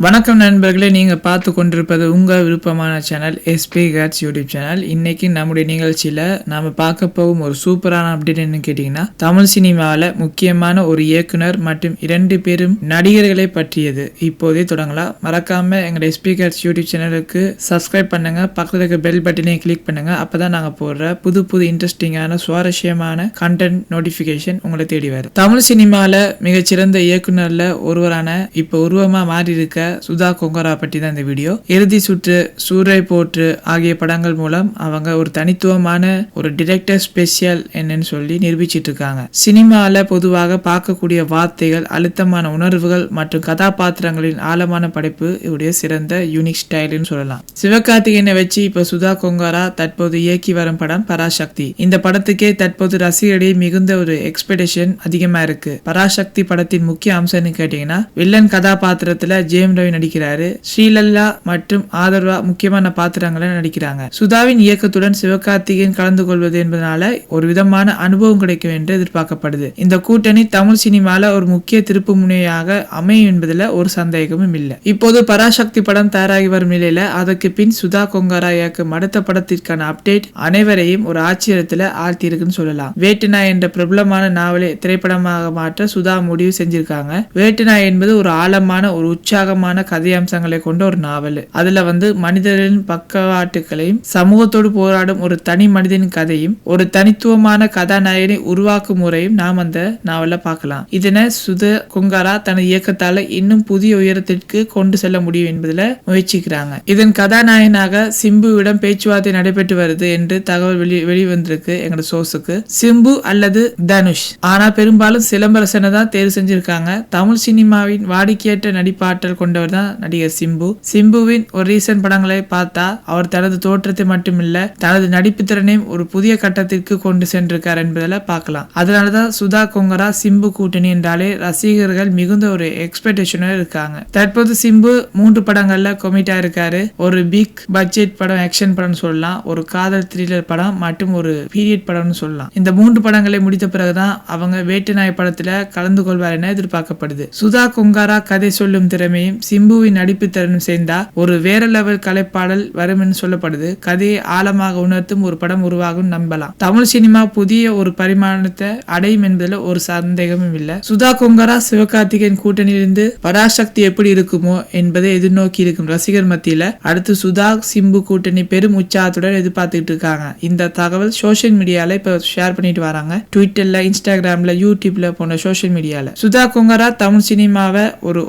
வணக்கம் நண்பர்களே, நீங்கள் பார்த்து கொண்டிருப்பது உங்கள் விருப்பமான channel SP gates YouTube channel. இன்னைக்கு நம்முடைய நிகழ்ச்சியில் நாம் பார்க்க போகும் ஒரு சூப்பரான அப்டேட் என்னன்னு கேட்டிங்கன்னா, தமிழ் சினிமாவில் முக்கியமான ஒரு இயக்குனர் மற்றும் 2 பேரும் நடிகர்களை பற்றியது. இப்போதே தொடங்கலாம். மறக்காமல் எங்கள் எஸ்பி கேட்ஸ் யூடியூப் சேனலுக்கு சப்ஸ்கிரைப் பண்ணுங்கள், பக்கத்தில் இருக்க பெல் பட்டனையும் கிளிக் பண்ணுங்கள். அப்போ தான் நாங்கள் போடுற புது இன்ட்ரெஸ்டிங்கான சுவாரஸ்யமான கண்டென்ட் நோட்டிஃபிகேஷன் உங்களை தேடி வரும். தமிழ் சினிமாவில் மிகச்சிறந்த இயக்குனரில் ஒருவரான இப்போ உருவமாக மாறி இருக்க சுதா கொங்கரா பற்றி தான் இந்த வீடியோ. இறுதி சுற்று, சூரை போற்று ஆகிய படங்கள் மூலம் அவங்க ஒரு தனித்துவமான ஒரு டிரெக்டர் ஸ்பெஷல் என்னன்னு சொல்லி நிரூபிச்சிட்டு இருக்காங்க. சினிமால பொதுவாக பார்க்கக்கூடிய வார்த்தைகள், அழுத்தமான உணர்வுகள் மற்றும் கதாபாத்திரங்களின் ஆழமான படைப்பு இவருடைய சிறந்த யூனிக் ஸ்டைல்னு சொல்லலாம். சிவகார்த்திகேயனை வச்சு இப்ப சுதா கொங்கரா தற்போது இயக்கி வரும் படம் பராசக்தி. இந்த படத்துக்கே தற்போது ரசிகர்களிடையே மிகுந்த ஒரு எக்ஸ்பெக்டேஷன் அதிகமா இருக்கு. பராசக்தி படத்தின் முக்கிய அம்சம்னு கேட்டீங்கன்னா, வில்லன் கதாபாத்திரத்துல ஜேம் ரவி நடிக்கிறாரு. ஸ்ரீலல்லா மற்றும் ஆதர்வா முக்கியமான பாத்திரங்களை நடிக்கிறாங்க. சுதாவின் இயக்கத்துடன் சிவகார்த்திகேயன் கலந்து கொள்வது என்பதனால ஒரு விதமான அனுபவம் கிடைக்கும் என்று எதிர்பார்க்கப்படுது. இந்த கூட்டணி தமிழ் சினிமால ஒரு முக்கிய திருப்பு முனையாக அமையும் என்பதுல ஒரு சந்தேகமும் இல்லை. இப்போது பராசக்தி படம் தயாராகி வரும் நிலையில அதற்கு பின் சுதா கொங்கரா இயக்கும் அடுத்த படத்திற்கான அப்டேட் அனைவரையும் ஒரு ஆச்சரியத்துல ஆழ்த்தி இருக்குன்னு சொல்லலாம். வேட்டுநாய் என்ற பிரபலமான நாவலை திரைப்படமாக மாற்ற சுதா முடிவு செஞ்சிருக்காங்க. வேட்டுநாய் என்பது ஒரு ஆழமான, ஒரு உற்சாகமான கதையம்சங்களை கொண்ட ஒரு நாவல். அதுல மனிதர்களின் பக்கவாட்டுகளையும் சமூகத்தோடு போராடும் ஒரு தனி மனிதனின் கதையும் ஒரு தனித்துவமான கதாநாயகனை உருவாக்கும் முறையும் நாம் அந்த நாவல பார்க்கலாம். இதனை சுதா கொங்கரா தனது இயக்கத்தால இன்னும் புதிய உயரத்திற்கு கொண்டு செல்ல முடியும் என்பதுல முயற்சிக்கிறாங்க. இதன் கதாநாயகனாக சிம்புவிடம் பேச்சுவார்த்தை நடைபெற்று வருது என்று தகவல் வெளிவந்திருக்கு எங்களோட சோர்ஸுக்கு. சிம்பு அல்லது தனுஷ், ஆனா பெரும்பாலும் சிலம்பரசனை தான் தேர்வு செஞ்சிருக்காங்க. தமிழ் சினிமாவின் வாடிக்கையற்ற நடிப்பாற்றல் கொண்டவர் தான் நடிகர் சிம்பு. சிம்புவின் ஒரு ரீசன்ட் படங்களை பார்த்தா அவர் தனது தோற்றத்தை மட்டுமில்ல, தனது நடிப்பு திறனையும் ஒரு புதிய கட்டத்திற்கு கொண்டு சென்றிருக்கார் என்பதில் பார்க்கலாம். அதனாலதான் சுதா கொங்கரா சிம்பு கூட்டணி என்றாலே ரசிகர்கள் மிகுந்த ஒரு எக்ஸ்பெக்டேஷனோட இருக்காங்க. தற்போது சிம்பு 3 படங்கள்ல கொமிட்டா இருக்காரு. ஒரு பிக் பட்ஜெட் படம், ஆக்ஷன் படம் சொல்லலாம், ஒரு காதல் த்ரில்லர் படம் மற்றும் ஒரு பீரியட் படம்னு சொல்லலாம். இந்த 3 படங்களை முடித்த பிறகுதான் அவங்க வேட்டுநாய் படத்துல கலந்து கொள்வார் என எதிர்பார்க்கப்படுது. சுதா கொங்கரா கதை சொல்லும் திறமையும் சிம்புவின் நடிப்பு திறனும் சேர்ந்தா ஒரு வேற லெவல் கலைப்பாடல் வரும் என்று சொல்லப்படுது. கதையை ஆழமாக உணர்த்தும் ஒரு படம் உருவாகும் நம்பலாம். தமிழ் சினிமா புதிய ஒரு பரிமாணத்தை அடையும் என்பதில் ஒரு சந்தேகமும் இல்லை. சுதா கொங்கரா சிவகார்த்திகேயன் கூட்டணியிலிருந்து பராசக்தி எப்படி இருக்குமோ என்பதை எதிர்நோக்கி இருக்கும் ரசிகர் மத்தியில அடுத்து சுதா சிம்பு கூட்டணி பெரும் உற்சாகத்துடன் எதிர்பார்த்துட்டு இருக்காங்க. இந்த தகவல் சோசியல் மீடியால இப்ப ஷேர் பண்ணிட்டு வராங்க. ட்விட்டர்ல, இன்ஸ்டாகிராம்ல, யூடியூப்ல போன்ற சோசியல் மீடியால சுதா கொங்கரா தமிழ் சினிமாவை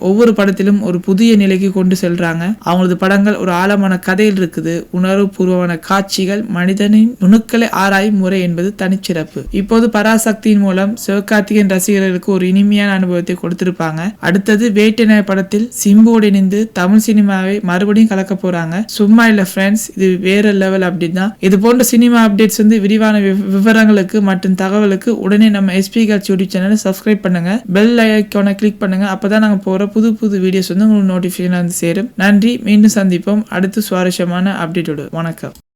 ஒவ்வொரு படத்திலும் ஒரு புதிய நிலைக்கு கொண்டு செல்றாங்க. அவங்களது படங்கள் ஒரு ஆழமான கதையில் இருக்குது. உணர்வு பூர்வமான காட்சிகள், மனிதனின் நுணுக்களை ஆராயும் முறை என்பது தனிச்சிறப்பு. இப்போது பராசக்தியின் மூலம் சிவகார்த்திகேயன் ரசிகர்களுக்கு ஒரு இனிமையான அனுபவத்தை கொடுத்திருப்பாங்க. அடுத்தது வேட்டுநாய் படத்தில் சிம்புவோடு இணைந்து தமிழ் சினிமாவை மறுபடியும் கலக்க போறாங்க. சும்மா இல்ல ஃப்ரெண்ட்ஸ், இது வேற லெவல் அப்டேட் தான். இது போன்ற சினிமா அப்டேட்ஸ் விரிவான விவரங்களுக்கு மற்றும் தகவலுக்கு உடனே நம்ம எஸ்பி கேட்ஸ் யூடியூப் சேனலை சப்ஸ்கிரைப் பண்ணுங்க, பெல் ஐகானை கிளிக் பண்ணுங்க. அப்பதான் நாங்க போற புது வீடியோஸ் உங்களுக்கு நோட்டிபிகேஷன் சேரும். நன்றி, மீண்டும் சந்திப்போம் அடுத்த சுவாரஸ்யமான அப்டேட்டோடு. வணக்கம்.